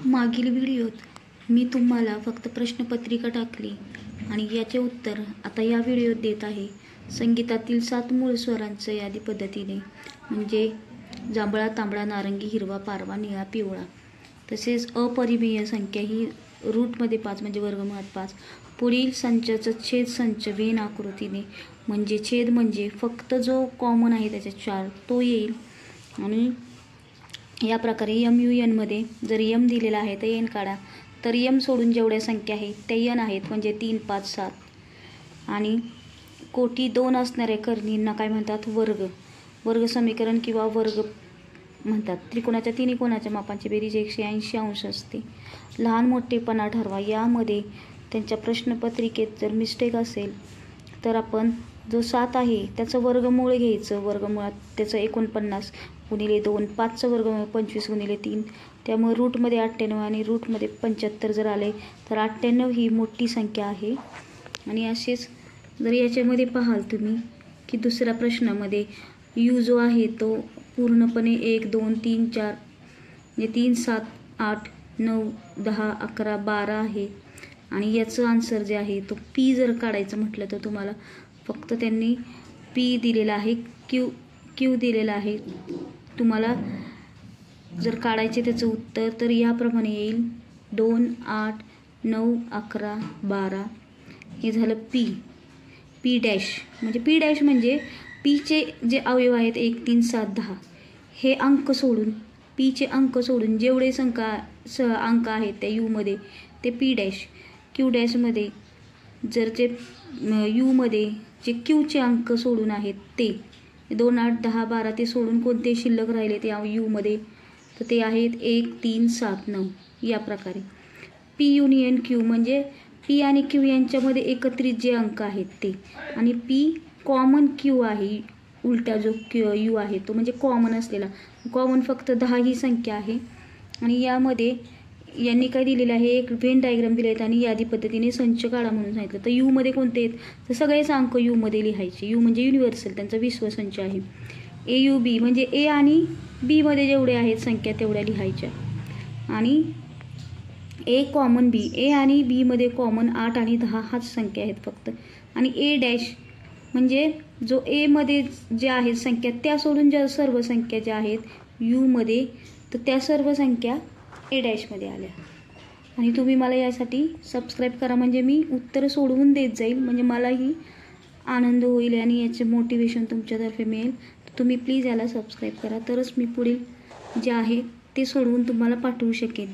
मागील व्हिडिओत मी तुम्हाला फक्त प्रश्नपत्रिका टाकली आणि याचे उत्तर आता या व्हिडिओत देत आहे। संगीतातील 7 मूळ स्वरांचं यादी पद्धतीने, म्हणजे जांभळा, तांबडा, नारंगी, हिरवा, पारवा, निळा, पिवळा। तसेच अपरिमेय संख्या ही रूटमध्ये 5 म्हणजे वर्गमुळात 5। पुढील संचाचं छेद संच वेन आकृतीने, म्हणजे छेद म्हणजे फक्त जो कॉमन आहे त्याच्यात 4 तो येईल। आणि या प्रकारे MUN मध्ये जर M दिलेला आहे तर N काढा, तर M सोडून जेवढ्या संख्या आहेत त्या N आहेत, म्हणजे 3, 5, 7। आणि कोटी 2 असणाऱ्या करणींना काय म्हणतात? वर्ग। वर्ग समीकरण किंवा वर्ग म्हणतात। त्रिकोणाच्या तिन्ही कोणाच्या मापांची बेरीज 180 अंश असते। लहान मोठेपणा ठरवा। यामध्ये त्यांच्या प्रश्नपत्रिकेत जर मिस्टेक असेल तर आपण जो 7 आहे त्याचं वर्गमूळ घ्यायचं। वर्गमुळात त्याचं 49 गुणिले 2, 5चं वर्गमूळ 25 गुणिले 3, त्यामुळे रूटमध्ये 98 आणि रूटमध्ये 75 जर आले तर 98 ही मोठी संख्या आहे। आणि असेच जर याच्यामध्ये पाहाल तुम्ही की दुसऱ्या प्रश्नामध्ये U जो आहे तो पूर्णपणे 1, 2, 3, 4 म्हणजे 3, 7, 8, 9, 10, 11, 12 आहे। आणि याचं आन्सर जे आहे तो P जर काढायचं म्हटलं तर तुम्हाला फक्त त्यांनी P दिलेला आहे, Q दिलेला आहे। तुम्हाला जर काढायचे त्याचं उत्तर तर याप्रमाणे येईल 2, 8, 9, 11, 12 हे झालं P डॅश। म्हणजे P डॅश म्हणजे Pचे जे अवयव आहेत 1, 3, 7, 10 हे अंक सोडून, Pचे अंक सोडून जेवढे अंक आहेत त्या U मध्ये ते P डॅश। Q डॅशमध्ये जर जे U मध्ये जे Qचे अंक सोडून आहेत ते 2, 8, 10, 12 ते सोडून कोणते शिल्लक राहिले ते U मध्ये, तर ते आहेत 1, 3, 7, 9 या प्रकारे। P युनियन Q म्हणजे P आणि Q यांच्यामध्ये एकत्रित जे अंक आहेत ते, आणि P कॉमन Q आहे। उलटा जो U आहे तो म्हणजे कॉमन असलेला, कॉमन फक्त 10 ही संख्या आहे। आणि यामध्ये यांनी काय दिलेलं आहे, एक व्हेन डायग्राम दिले आहेत आणि यादी पद्धतीने संच काढा म्हणून सांगितलं। तर U मध्ये कोणते आहेत तर सगळेच अंक U मध्ये लिहायचे। U म्हणजे युनिव्हर्सल, त्यांचा विश्वसंच आहे। AUB म्हणजे A आणि B मध्ये जेवढे आहेत संख्या तेवढ्या लिहायच्या। आणि A कॉमन B, A आणि B मध्ये कॉमन 8 आणि 10 हाच संख्या आहेत फक्त। आणि A डॅश म्हणजे जो A मध्ये जे आहेत संख्या त्या सोडून ज्या सर्व संख्या ज्या आहेत U मध्ये, तर त्या सर्व संख्या A डॅशमध्ये आल्या। आणि तुम्ही मला यासाठी सबस्क्राईब करा, म्हणजे मी उत्तर सोडवून देत जाईल, म्हणजे मलाही आनंद होईल आणि याचे मोटिवेशन तुमच्यातर्फे मिळेल। तर तुम्ही प्लीज याला सबस्क्राईब करा, तरच मी पुढील जे आहे ते सोडवून तुम्हाला पाठवू शकेन।